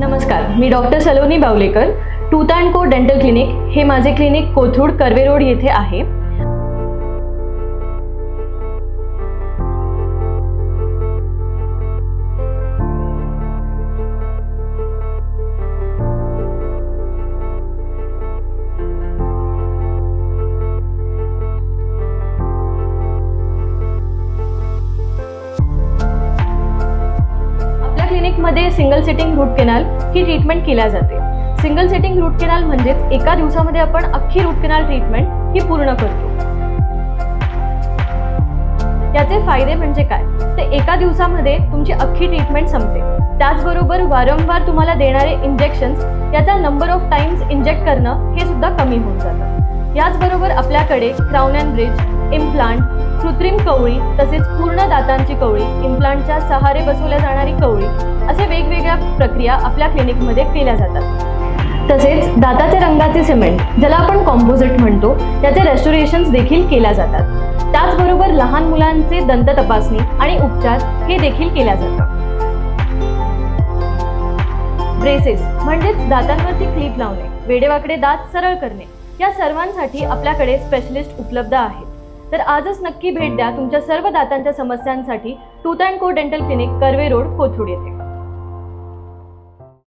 नमस्कार, मी doctor Saloni बावलेकर. Tooth and को dental clinic हे माझे क्लिनिक कोथरूड कर्वे रोड येथे आहे. क्लिनिकमध्ये सिंगल सेटिंग रूट कॅनल ही ट्रीटमेंट केल्या जाते. सिंगल सेटिंग रूट कॅनल म्हणजेच एका दिवसामध्ये आपण अख्खी रूट कॅनल ट्रीटमेंट ही पूर्ण करतो. याचे फायदे म्हणजे काय, ते एका दिवसामध्ये तुमची अख्खी ट्रीटमेंट संपते. त्याचबरोबर वारंवार तुम्हाला देणारे इंजेक्शन्स याचा नंबर ऑफ टाइम्स इंजेक्ट करणं हे सुद्धा कमी होऊन जातं. याचबरोबर आपल्याकडे क्राउन अँड ब्रिज, इम्प्लांट, कृत्रिम कवळी तसेच पूर्ण दातांची कवळी, इम्प्लांटच्या सहारे बसवल्या जाणारी कवळी असे वेगवेगळ्या प्रक्रिया आपल्या क्लिनिकमध्ये केल्या जातात. तसेच दाताच्या रंगाचे सिमेंट ज्याला आपण कॉम्पोजिट म्हणतो त्याचे रेस्टोरेशन्स देखील केल्या जातात. त्याचबरोबर लहान मुलांचे दंत तपासणी आणि उपचार हे देखील केल्या जातात. ब्रेसेस म्हणजेच दातांवरती क्लिप लावणे, वेडेवाकडे दात सरळ करणे या सर्वांसाठी आपल्याकडे स्पेशलिस्ट उपलब्ध आहेत. तर आजच नक्की भेट द्या तुमच्या सर्व दातांच्या समस्यांसाठी टूथ अँड को dental clinic Karve road Kothrud येथे.